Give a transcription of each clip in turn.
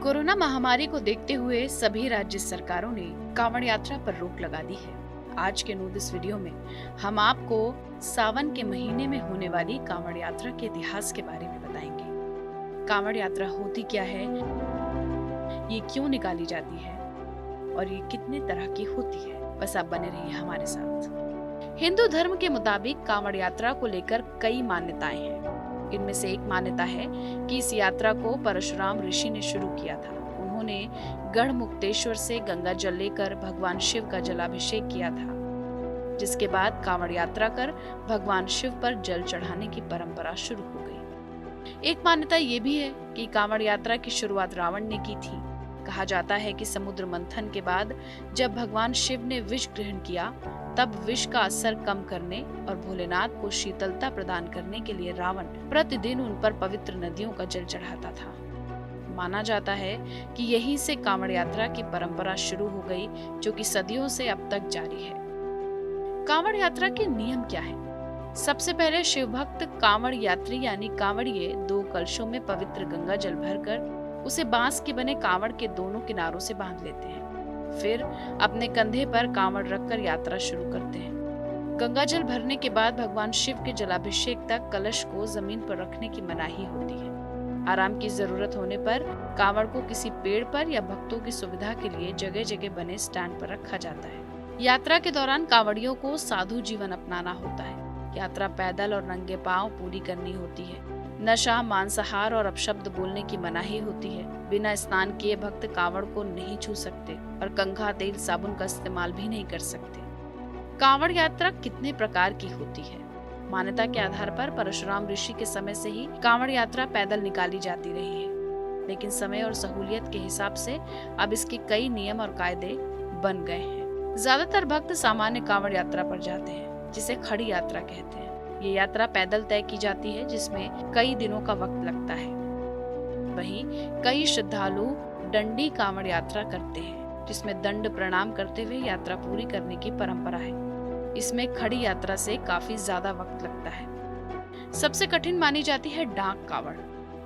Corona महामारी को देखते हुए सभी राज्य सरकारों ने कांवड़ यात्रा पर रोक लगा दी है। आज के नूत इस वीडियो में हम आपको सावन के महीने में होने वाली कांवड़ यात्रा के इतिहास के बारे में बताएंगे। कांवड़ यात्रा होती क्या है, ये क्यों निकाली जाती है और ये कितने तरह की होती है। बस आप बने रहिए हमारे साथ। हिंदू धर्म के मुताबिक कांवड़ यात्रा को लेकर कई मान्यताएं हैं। इनमें से एक मान्यता है कि इस यात्रा को परशुराम ऋषि ने शुरू किया था। उन्होंने गढ़मुक्तेश्वर से गंगा जल लेकर भगवान शिव का जलाभिषेक किया था, जिसके बाद कांवड़ यात्रा कर भगवान शिव पर जल चढ़ाने की परंपरा शुरू हो गई। एक मान्यता ये भी है कि कांवड़ यात्रा की शुरुआत रावण ने की थी। कहा जाता है कि समुद्र मंथन के बाद जब भगवान शिव ने विष ग्रहण किया, तब विष का असर कम करने और भोलेनाथ को शीतलता प्रदान करने के लिए रावण प्रतिदिन उन पर पवित्र नदियों का जल चढ़ाता था। माना जाता है कि यहीं से कांवड़ यात्रा की परंपरा शुरू हो गई, जो कि सदियों से अब तक जारी है। कांवड़ यात्रा के नियम क्या है? सबसे पहले शिव भक्त कांवड़ यात्री यानी कांवड़िए 2 कलशों में पवित्र गंगा जल भरकर उसे बांस के बने कांवड़ के दोनों किनारों से बांध लेते हैं। फिर अपने कंधे पर कांवड़ रखकर यात्रा शुरू करते हैं। गंगा जल भरने के बाद भगवान शिव के जलाभिषेक तक कलश को जमीन पर रखने की मनाही होती है। आराम की जरूरत होने पर कांवड़ को किसी पेड़ पर या भक्तों की सुविधा के लिए जगह जगह बने स्टैंड पर रखा जाता है। यात्रा के दौरान कांवड़ियों को साधु जीवन अपनाना होता है। यात्रा पैदल और नंगे पांव पूरी करनी होती है। नशा, मांसाहार और अपशब्द बोलने की मनाही होती है। बिना स्नान किए भक्त कांवड़ को नहीं छू सकते और कंघा, तेल, साबुन का इस्तेमाल भी नहीं कर सकते। कांवड़ यात्रा कितने प्रकार की होती है? मान्यता के आधार पर परशुराम ऋषि के समय से ही कांवड़ यात्रा पैदल निकाली जाती रही है, लेकिन समय और सहूलियत के हिसाब से अब इसके कई नियम और कायदे बन गए हैं। ज्यादातर भक्त सामान्य कांवड़ यात्रा पर जाते हैं, जिसे खड़ी यात्रा कहते हैं। ये यात्रा पैदल तय की जाती है, जिसमें कई दिनों का वक्त लगता है। वहीं कई श्रद्धालु दंडी कांवड़ यात्रा करते हैं, जिसमें दंड प्रणाम करते हुए यात्रा पूरी करने की परंपरा है। इसमें खड़ी यात्रा से काफी ज्यादा वक्त लगता है। सबसे कठिन मानी जाती है डाक कांवड़,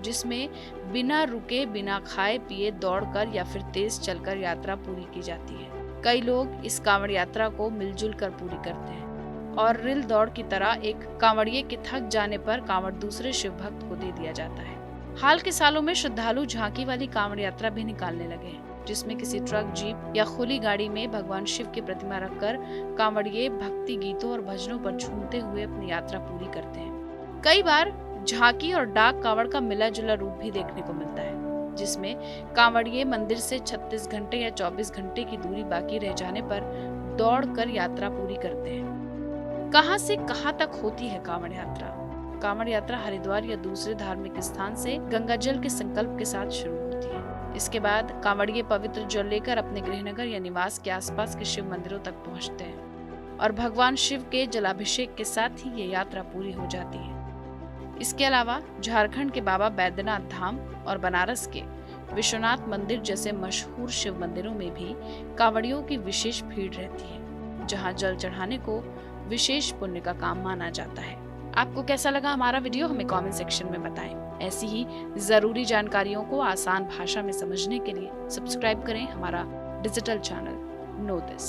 जिसमें बिना रुके, बिना खाए पिए दौड़कर या फिर तेज चलकर यात्रा पूरी की जाती है। कई लोग इस कांवड़ यात्रा को मिलजुल कर पूरी करते हैं और रिल दौड़ की तरह एक कांवड़िए के थक जाने पर कांवड़ दूसरे शिव भक्त को दे दिया जाता है। हाल के सालों में श्रद्धालु झांकी वाली कांवड़ यात्रा भी निकालने लगे हैं, जिसमें किसी ट्रक, जीप या खुली गाड़ी में भगवान शिव की प्रतिमा रखकर कांवड़िए भक्ति गीतों और भजनों पर झूमते हुए अपनी यात्रा पूरी करते हैं। कई बार झांकी और डाक कांवड़ का मिला जुला रूप भी देखने को मिलता है, जिसमें कांवड़िए मंदिर से 36 घंटे या 24 घंटे की दूरी बाकी रह जाने पर दौड़कर यात्रा पूरी करते हैं। कहां से कहां तक होती है कांवड़ यात्रा? कांवड़ यात्रा हरिद्वार या दूसरे धार्मिक स्थान से गंगा जल के संकल्प के साथ शुरू होती है। इसके बाद कांवड़िए पवित्र जल लेकर अपने गृहनगर या निवास के आसपास के शिव मंदिरों तक पहुंचते हैं और भगवान शिव के जलाभिषेक के साथ ही ये यात्रा पूरी हो जाती है। इसके अलावा झारखंड के बाबा बैद्यनाथ धाम और बनारस के विश्वनाथ मंदिर जैसे मशहूर शिव मंदिरों में भी कांवड़ियों की विशेष भीड़ रहती है, जहाँ जल चढ़ाने को विशेष पुण्य का काम माना जाता है। आपको कैसा लगा हमारा वीडियो? हमें कमेंट सेक्शन में बताएं। ऐसी ही जरूरी जानकारियों को आसान भाषा में समझने के लिए सब्सक्राइब करें हमारा डिजिटल चैनल नो दिस।